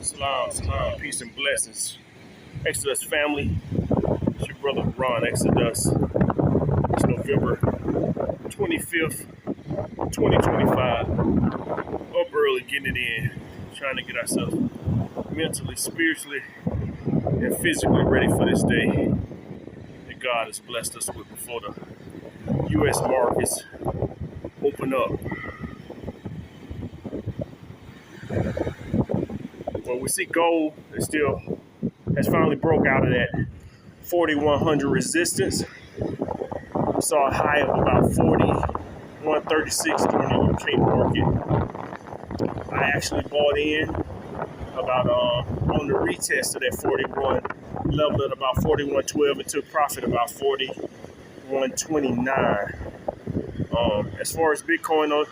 Salam, peace and blessings. Exodus family, it's your brother Ron Exodus. It's November 25th, 2025. Up early, getting it in, trying to get ourselves mentally, spiritually, and physically ready for this day that God has blessed us with before the U.S. markets open up. Well, we see gold is still has finally broke out of that 4,100 resistance. We saw a high of about 41.36 during the UK market. I actually bought in about on the retest of that 41 level at about 41.12 and took profit about 41.29. As far as Bitcoin,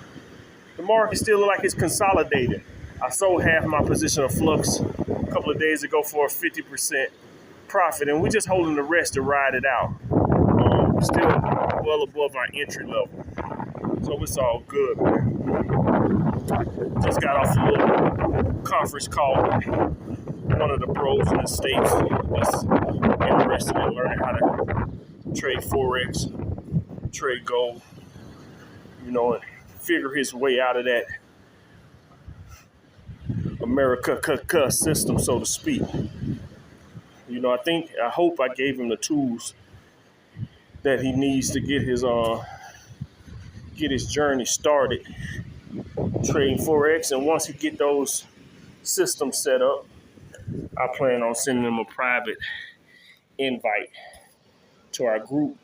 the market still look like it's consolidating. I sold half my position of Flux a couple of days ago for a 50% profit, and we're just holding the rest to ride it out. Still well above our entry level, so it's all good, man. Just got off a little conference call with one of the pros in the States that's interested in learning how to trade Forex, trade gold, and figure his way out of that America system, so to speak. I hope I gave him the tools that he needs to get his journey started trading Forex. And once he get those systems set up, I plan on sending him a private invite to our group,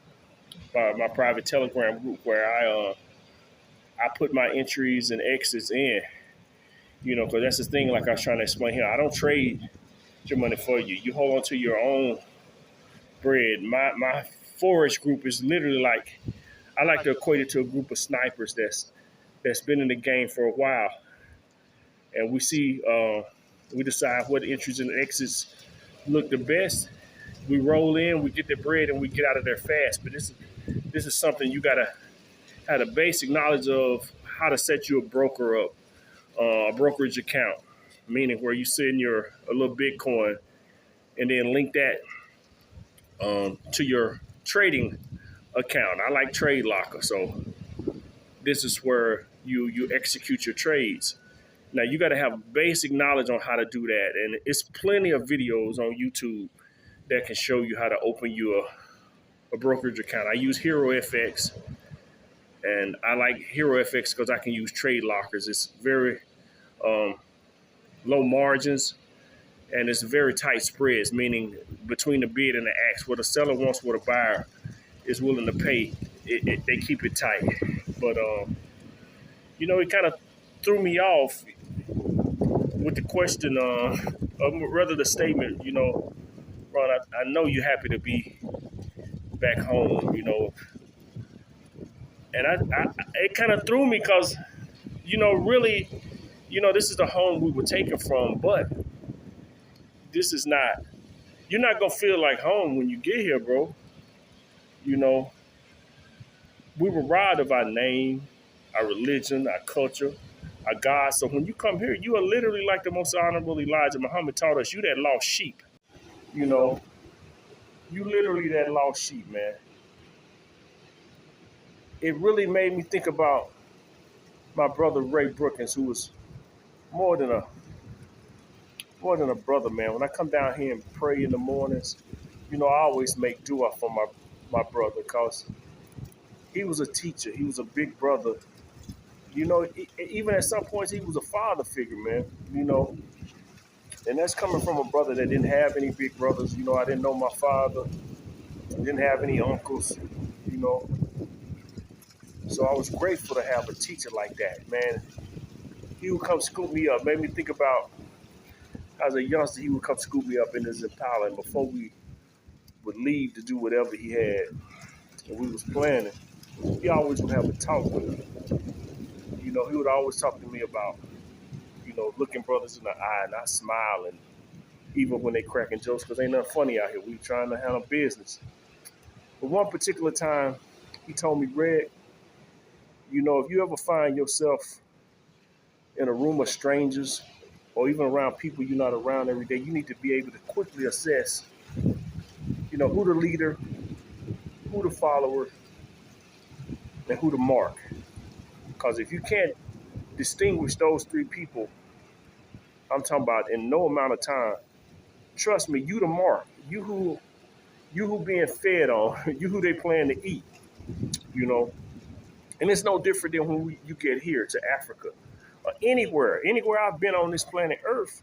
my private Telegram group, where I put my entries and exits in. Because that's the thing, like I was trying to explain here, I don't trade your money for you. You hold on to your own bread. My Forex group is literally like, I like to equate it to a group of snipers that's been in the game for a while. And we decide what entries and exits look the best. We roll in, we get the bread, and we get out of there fast. But this is something you gotta have the basic knowledge of how to set you a brokerage account, meaning where you send a little Bitcoin and then link that to your trading account. I like Trade Locker, so this is where you execute your trades. Now you got to have basic knowledge on how to do that, and it's plenty of videos on YouTube that can show you how to open you a brokerage account. I use HeroFX, and I like HeroFX because I can use trade lockers. It's very low margins, and it's very tight spreads, meaning between the bid and the ask. What a seller wants, what a buyer is willing to pay, they keep it tight. But it kind of threw me off with the question, or rather the statement, Ron, I know you're happy to be back home, and it kind of threw me because, really, this is the home we were taken from, but this is not, you're not going to feel like home when you get here, bro. We were robbed of our name, our religion, our culture, our God. So when you come here, you are literally like the most honorable Elijah Muhammad taught us, you that lost sheep. You literally that lost sheep, man. It really made me think about my brother Ray Brookins, who was more than a brother, man. When I come down here and pray in the mornings, I always make dua for my brother, because he was a teacher. He was a big brother. Even at some points, he was a father figure, man. And that's coming from a brother that didn't have any big brothers. I didn't know my father. I didn't have any uncles, So I was grateful to have a teacher like that, man. He would come scoop me up. Made me think about, as a youngster, he would come scoop me up in his Impala, and before we would leave to do whatever he had, and we was planning, he always would have a talk with me. He would always talk to me about, looking brothers in the eye, not smiling, even when they cracking jokes, because ain't nothing funny out here. We trying to handle business. But one particular time, he told me, Red, if you ever find yourself in a room of strangers, or even around people you're not around every day, you need to be able to quickly assess, who the leader, who the follower, and who the mark. Because if you can't distinguish those three people, I'm talking about in no amount of time, trust me, you the mark. You who being fed on, you who they plan to eat, you know. And it's no different than when you get here to Africa or anywhere I've been on this planet Earth.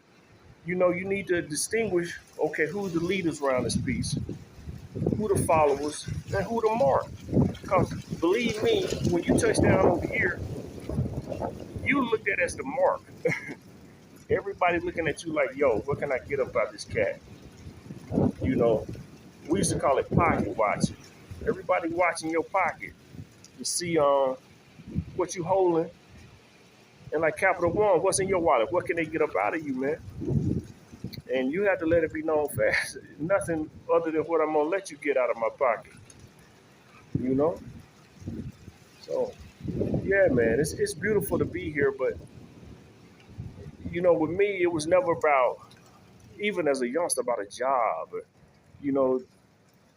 You need to distinguish, okay, who's the leaders around this piece, who the followers, and who the mark. Because believe me, when you touch down over here, you looked at as the mark. Everybody looking at you like, yo, what can I get up out this cat? You know, we used to call it pocket watching. Everybody watching your pocket to see what you holding. And like Capital One, what's in your wallet? What can they get up out of you, man? And you have to let it be known fast. Nothing other than what I'm gonna let you get out of my pocket. You know? So yeah, man, it's beautiful to be here, but with me it was never about, even as a youngster, about a job. You know,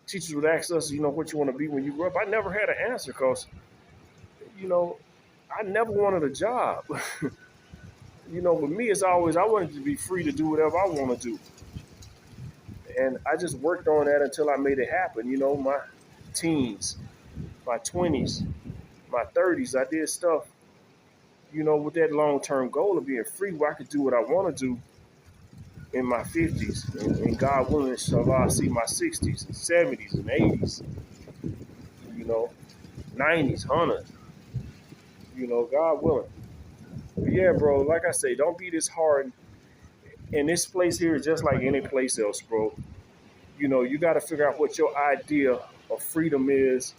teachers would ask us, what you want to be when you grow up. I never had an answer because, you know, I never wanted a job. With me, it's always I wanted to be free to do whatever I want to do, and I just worked on that until I made it happen. My teens, my 20s, my 30s, I did stuff, with that long term goal of being free, where I could do what I want to do in my 50s, and God willing, inshallah, I see my 60s and 70s and 80s, you know, 90s, 100s, God willing. But yeah, bro, like I say, don't be disheartened. And this place here is just like any place else, bro. You got to figure out what your idea of freedom is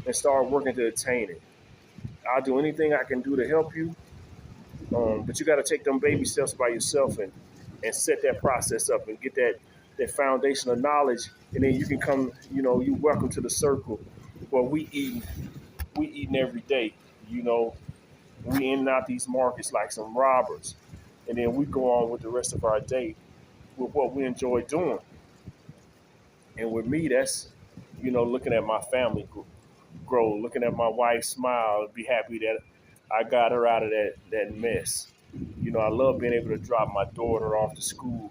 and start working to attain it. I'll do anything I can do to help you, but you got to take them baby steps by yourself and set that process up and get that foundation of knowledge, and then you can come. You welcome to the circle where we eating every day. You know, we in and out these markets like some robbers, and then we go on with the rest of our day with what we enjoy doing. And with me, that's looking at my family grow, looking at my wife smile, be happy that I got her out of that mess. I love being able to drop my daughter off to school,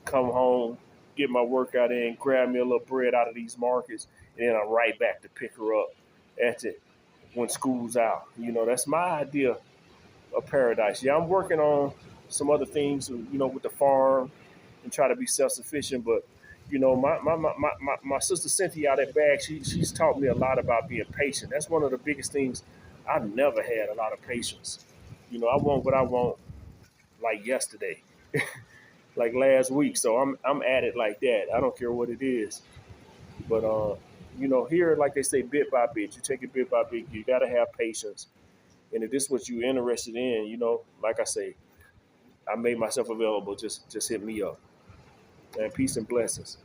come home, get my workout in, grab me a little bread out of these markets, and then I'm right back to pick her up at it when school's out. That's my idea of paradise. Yeah, I'm working on some other things, with the farm and try to be self-sufficient, but my sister Cynthia out at Bag, she's taught me a lot about being patient. That's one of the biggest things. I've never had a lot of patience. I want what I want like yesterday, like last week. So I'm at it like that. I don't care what it is. But here, like they say, bit by bit, you take it bit by bit. You got to have patience. And if this is what you're interested in, like I say, I made myself available. Just hit me up. And peace and blessings.